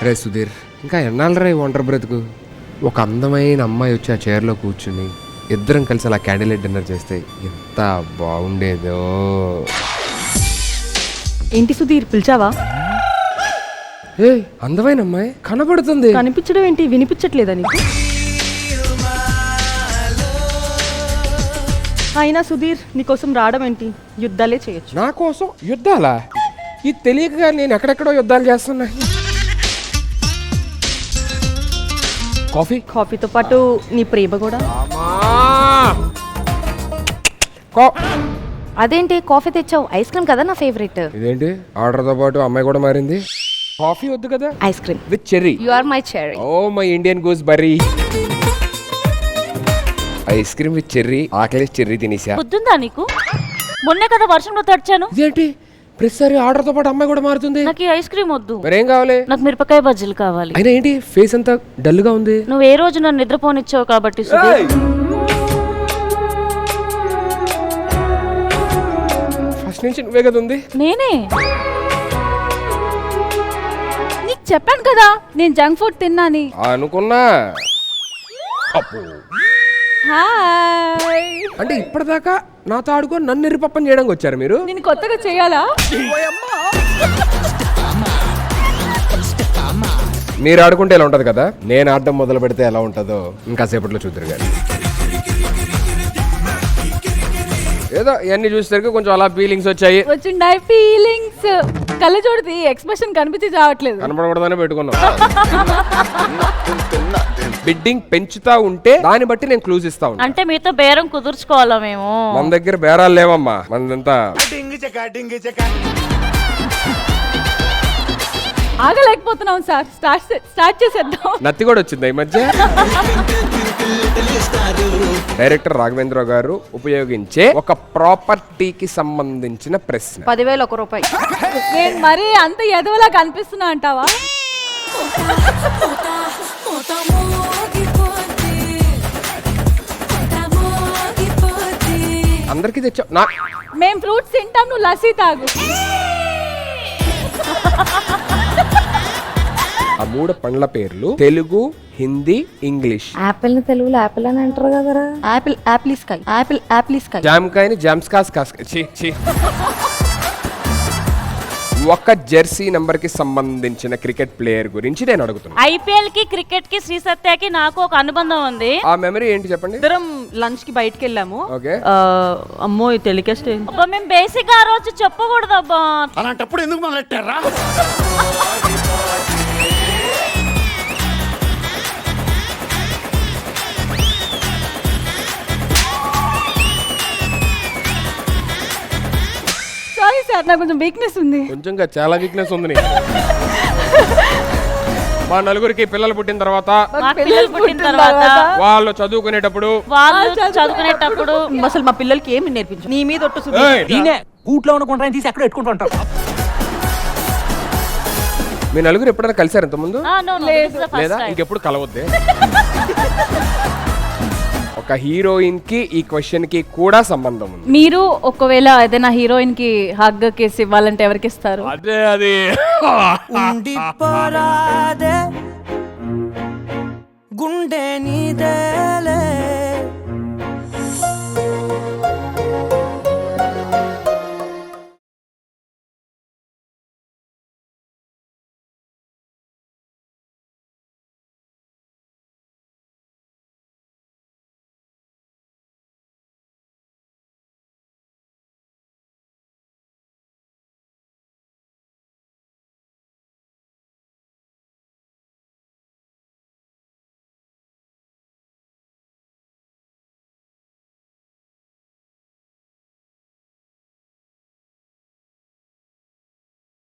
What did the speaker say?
రే సుధీర్, ఇంకా ఎన్నాళ్ళరా ఈ ఒంటరి బ్రతుకు? ఒక అందమైన అమ్మాయి వచ్చి ఆ చైర్లో కూర్చుని ఇద్దరం కలిసి అలా క్యాండిల్ లైట్ డిన్నర్ చేస్తే ఎంత బాగుండేదో. ఏంటి సుధీర్, పిలిచావా? ఏ అందమైన అమ్మాయి కనబడుతుంది. కనిపించడం ఏంటి, వినిపించట్లేదా నీకు? అయినా సుధీర్, నీకోసం రావడం ఏంటి, యుద్ధాలే చేయొచ్చు. నా కోసం యుద్ధాలా? ఇది తెలియకగా నేను ఎక్కడెక్కడో యుద్ధాలు చేస్తున్నా. కాఫీ? కాఫీతో పాటు నీ ప్రేమ కూడా. అదేంటి కాఫీ తెచ్చావు? ఐస్ క్రీమ్ కదా నా ఫేవరెట్. ఇదేంటి ఆర్డర్తో పాటు అమ్మాయి కూడా మారింది? కాఫీ వద్దు కదా, ice cream with cherry. You are my cherry. Oh my Indian gooseberry. Ice cream with cherry. ఆకలి చెర్రీ తినేసా. బుద్ధుందా నీకు? మొన్నే కదా వర్షంలో తడిచాను. ఇదేంటి ప్రతిసారి ఆర్డర్తో పాటు అమ్మాయి కూడా మారుతుంది? నాకు ఈ ఐస్ క్రీమ్ వద్దు. మరేం కావాలి? నాకు మిరపకాయ బజ్జీలు కావాలి. అయినా ఏంటి ఫేస్ అంతా డల్ గా ఉంది? నువ్వు ఏ రోజు నన్ను నిద్రపోనిచ్చావు కాబట్టి సుధీర్. ఫస్ట్ నుంచి నువ్వే కదా ఉంది. నేనే నీకు చెప్పాను కదా నేను జంక్ ఫుడ్ తిన్నాని. అనుకున్నా. అప్పు హాయ్. అంటే ఇప్పటిదాకా నాతో ఆడుకొని నన్ను ఎర్రిపప్పని చేయడానికి వచ్చారు మీరు? నేను కొత్తగా చేయాలా? మీరు ఆడుకుంటే ఎలా ఉంటది కదా, నేను ఆడడం మొదలు పెడితే ఎలా ఉంటుందో ఇంకా సేపట్లో చూద్దరు కానీ. ఏదో ఇవన్నీ చూసేసరికి కొంచెం అలా ఫీలింగ్స్ వచ్చాయి. వచ్చిండాయి ఫీలింగ్స్. కళ్ళ చూడది ఎక్స్ప్రెషన్ కనిపించి రావట్లేదు. కనపడకూడదనే పెట్టుకున్నాం. బిడ్డింగ్ పెంచుతా ఉంటే దాన్ని బట్టి నేను క్లూజ్ ఇస్తా ఉంటా. అంటే మీతో బేరం కుదుర్చుకోవాలా మేము? మన దగ్గర బేరాలు లేవమ్మా, మనదంతా. ఆగలేకపోతున్నాం సార్, స్టార్ట్ చేసేద్దాం. నత్తి కూడా వచ్చింది ఈ మధ్య. డైరెక్టర్ రాఘవేంద్ర గారు ఉపయోగించే ఒక ప్రాపర్టీకి సంబంధించిన ప్రశ్న. 10,000 1 రూపాయి. నేను మరీ అంత ఎదవలా కనిపిస్తున్నా అంటావా? అందరికి తెచ్చా నా. మేం ఫ్రూట్స్ తింటాం, నువ్వు లస్సీ తాగు. ఆ 3 పండ్ల పేర్లు తెలుగు, హిందీ, ఇంగ్లీష్. యాపిల్ ని తెలుగులో యాపిల్ అని అంటారు కదరా. యాపిల్ యాపిలిస్కాయ్. యాపిల్ యాపిలిస్కాయ్. జామకాయని జామ్స్కాస్ కాస్. ఒక జెర్సీ నంబర్ కి సంబంధించిన క్రికెట్ ప్లేయర్ గురించి నేను అడుగుతున్నా. ఐపీఎల్ కి, క్రికెట్ కి, శ్రీ సత్యకి నాకు ఒక అనుబంధం ఉంది. ఆ మెమరీ ఏంటి చెప్పండి. ఇద్దరం లంచ్ కి బయటకు వెళ్ళాము. ఓకే. అమ్మో ఈ టెలికాస్ట్ అబ్బా మేము బేసిక్ ఆ రోజు చెప్పకూడదు అబ్బా. అలాంటప్పుడు ఎందుకు మొదలెట్టారా? సారీ సార్, నాకు కొంచెం వీక్నెస్ ఉంది. కొంచెంగా చాలా వీక్నెస్ ఉంది నీకు. మా నలుగురికి పిల్లలు పుట్టిన తర్వాత, మా పిల్లలు పుట్టిన తర్వాత, వాళ్ళు చదువుకునేటప్పుడు, అసలు మా పిల్లలకి ఏమి నేర్పించు. నీ మీద ఒట్టు. నేనే కూట్లో ఉన్న తీసి అక్కడ పెట్టుకుంటూ ఉంటాం. మీ నలుగురు ఎప్పుడైనా కలిసారు ఇంతకుముందు? లేదా లేదు. ఇంకెప్పుడు కలవద్దే. ఒక హీరోయిన్ కి ఈ క్వశ్చన్ కి కూడా సంబంధం ఉంది. మీరు ఒకవేళ ఏదైనా హీరోయిన్ కి హగ్ కేసి ఇవ్వాలంటే ఎవరికి ఇస్తారు? అదే అది గుండె నీదేలే